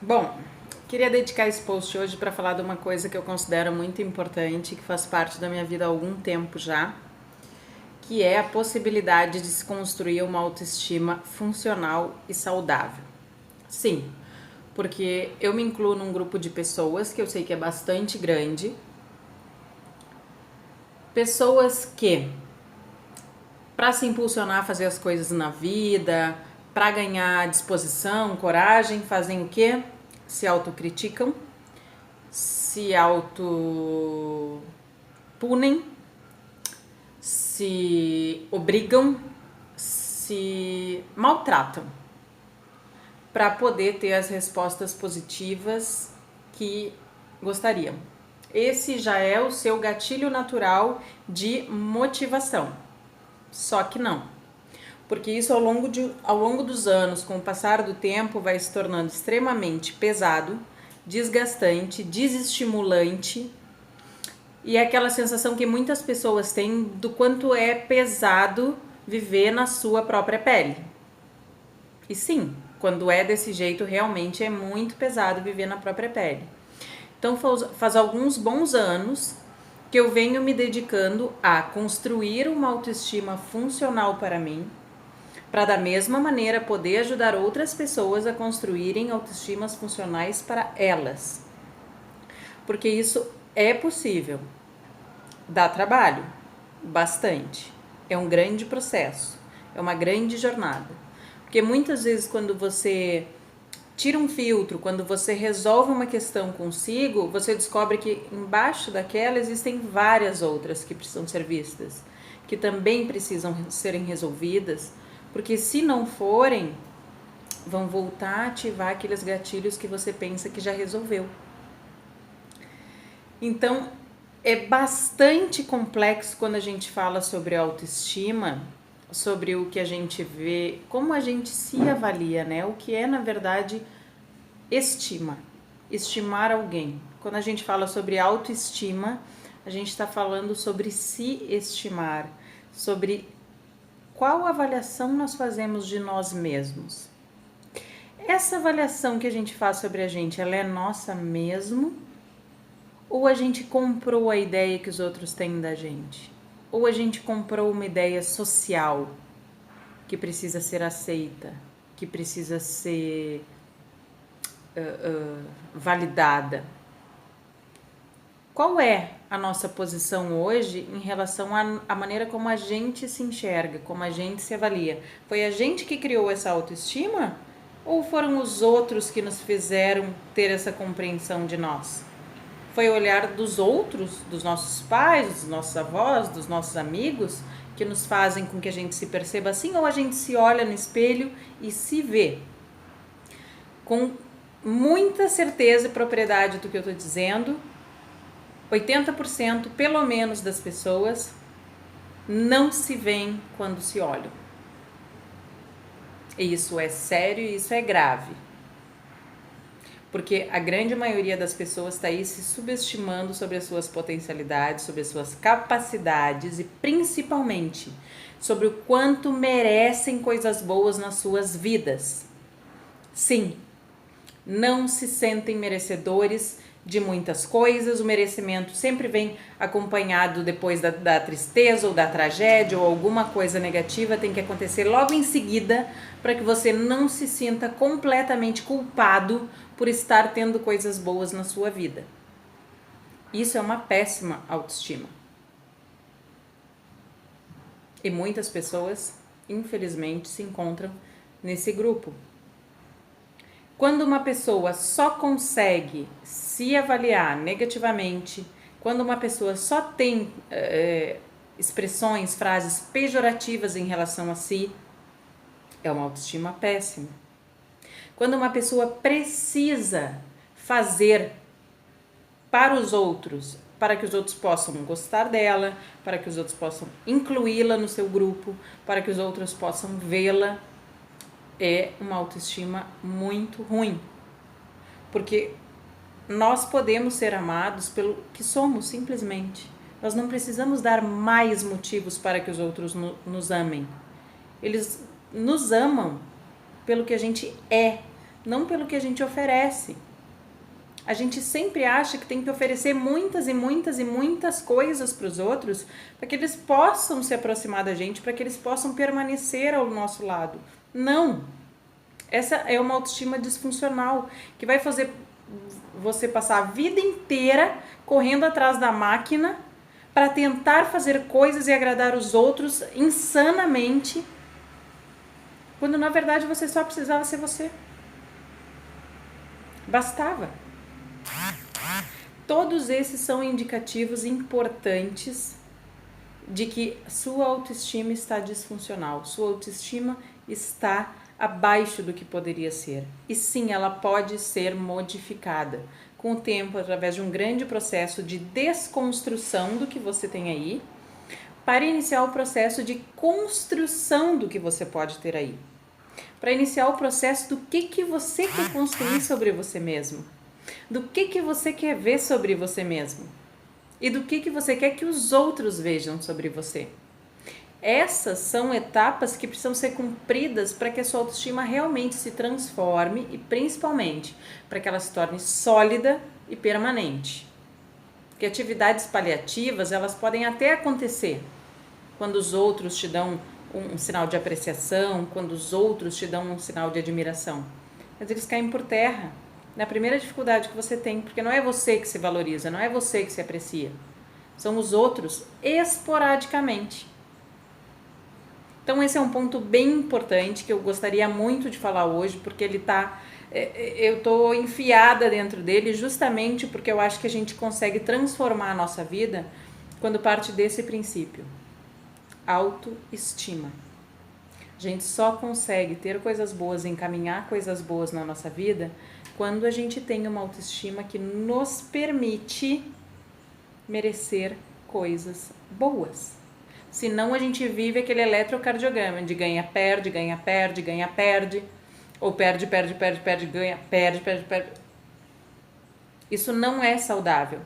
Bom, queria dedicar esse post hoje para falar de uma coisa que eu considero muito importante, que faz parte da minha vida há algum tempo já, que é a possibilidade de se construir uma autoestima funcional e saudável. Sim, porque eu me incluo num grupo de pessoas que eu sei que é bastante grande, pessoas que, para se impulsionar a fazer as coisas na vida, para ganhar disposição, coragem, fazem o quê? Se autocriticam, se auto punem, se obrigam, se maltratam para poder ter as respostas positivas que gostariam. Esse já é o seu gatilho natural de motivação. Só que não. Porque isso ao longo dos anos, com o passar do tempo, vai se tornando extremamente pesado, desgastante, desestimulante. E é aquela sensação que muitas pessoas têm do quanto é pesado viver na sua própria pele. E sim, quando é desse jeito, realmente é muito pesado viver na própria pele. Então faz alguns bons anos que eu venho me dedicando a construir uma autoestima funcional para mim, para da mesma maneira poder ajudar outras pessoas a construírem autoestimas funcionais para elas. Porque isso é possível. Dá trabalho, bastante. É um grande processo, é uma grande jornada. Porque muitas vezes quando você tira um filtro, quando você resolve uma questão consigo, você descobre que embaixo daquela existem várias outras que precisam ser vistas, que também precisam serem resolvidas, porque se não forem, vão voltar a ativar aqueles gatilhos que você pensa que já resolveu. Então, é bastante complexo quando a gente fala sobre autoestima, sobre o que a gente vê, como a gente se avalia, né? O que é, na verdade, estima, estimar alguém. Quando a gente fala sobre autoestima, a gente está falando sobre se estimar, sobre qual avaliação nós fazemos de nós mesmos. Essa avaliação que a gente faz sobre a gente, ela é nossa mesmo? Ou a gente comprou a ideia que os outros têm da gente? Ou a gente comprou uma ideia social que precisa ser aceita, que precisa ser validada? Qual é a nossa posição hoje em relação à maneira como a gente se enxerga, como a gente se avalia? Foi a gente que criou essa autoestima? Ou foram os outros que nos fizeram ter essa compreensão de nós? Foi o olhar dos outros, dos nossos pais, dos nossos avós, dos nossos amigos, que nos fazem com que a gente se perceba assim, ou a gente se olha no espelho e se vê? Com muita certeza e propriedade do que eu estou dizendo, 80% pelo menos das pessoas não se veem quando se olham. E isso é sério e isso é grave. Porque a grande maioria das pessoas está aí se subestimando sobre as suas potencialidades, sobre as suas capacidades e principalmente sobre o quanto merecem coisas boas nas suas vidas. Sim, não se sentem merecedores de muitas coisas, o merecimento sempre vem acompanhado depois da tristeza ou da tragédia ou alguma coisa negativa tem que acontecer logo em seguida para que você não se sinta completamente culpado por estar tendo coisas boas na sua vida. Isso é uma péssima autoestima. E muitas pessoas, infelizmente, se encontram nesse grupo. Quando uma pessoa só consegue se avaliar negativamente, quando uma pessoa só tem expressões, frases pejorativas em relação a si, é uma autoestima péssima. Quando uma pessoa precisa fazer para os outros, para que os outros possam gostar dela, para que os outros possam incluí-la no seu grupo, para que os outros possam vê-la, é uma autoestima muito ruim. Porque nós podemos ser amados pelo que somos, simplesmente. Nós não precisamos dar mais motivos para que os outros nos amem. Eles nos amam pelo que a gente é, não pelo que a gente oferece. A gente sempre acha que tem que oferecer muitas e muitas e muitas coisas para os outros para que eles possam se aproximar da gente, para que eles possam permanecer ao nosso lado. Não! Essa é uma autoestima disfuncional que vai fazer você passar a vida inteira correndo atrás da máquina para tentar fazer coisas e agradar os outros insanamente, quando na verdade você só precisava ser você. Bastava. Todos esses são indicativos importantes de que sua autoestima está disfuncional, sua autoestima está abaixo do que poderia ser. E sim, ela pode ser modificada com o tempo, através de um grande processo de desconstrução do que você tem aí, para iniciar o processo de construção do que você pode ter aí. Para iniciar o processo do que você quer construir sobre você mesmo. Do que você quer ver sobre você mesmo. E do que você quer que os outros vejam sobre você. Essas são etapas que precisam ser cumpridas para que a sua autoestima realmente se transforme e principalmente para que ela se torne sólida e permanente. Porque atividades paliativas, elas podem até acontecer quando os outros te dão um sinal de apreciação, quando os outros te dão um sinal de admiração. Mas eles caem por terra na primeira dificuldade que você tem, porque não é você que se valoriza, não é você que se aprecia. São os outros esporadicamente. Então esse é um ponto bem importante que eu gostaria muito de falar hoje, porque ele eu tô enfiada dentro dele justamente porque eu acho que a gente consegue transformar a nossa vida quando parte desse princípio. Autoestima. A gente só consegue ter coisas boas, encaminhar coisas boas na nossa vida quando a gente tem uma autoestima que nos permite merecer coisas boas. Senão a gente vive aquele eletrocardiograma de ganha, perde, ganha, perde, ganha, perde, ou perde, perde, perde, perde, ganha, perde, perde, perde. Isso não é saudável.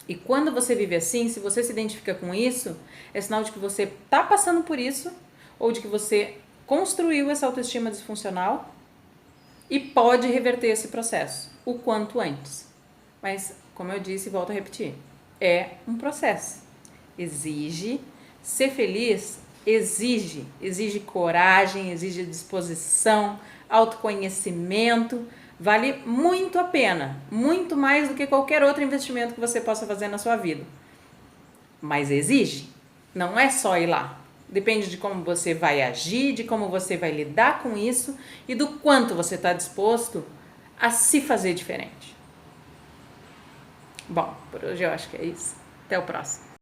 E quando você vive assim, se você se identifica com isso, é sinal de que você está passando por isso, ou de que você construiu essa autoestima disfuncional e pode reverter esse processo o quanto antes. Mas, como eu disse e volto a repetir, é um processo. Exige ser feliz, exige coragem, exige disposição, autoconhecimento. Vale muito a pena, muito mais do que qualquer outro investimento que você possa fazer na sua vida. Mas exige, não é só ir lá. Depende de como você vai agir, de como você vai lidar com isso e do quanto você está disposto a se fazer diferente. Bom, por hoje eu acho que é isso. Até o próximo.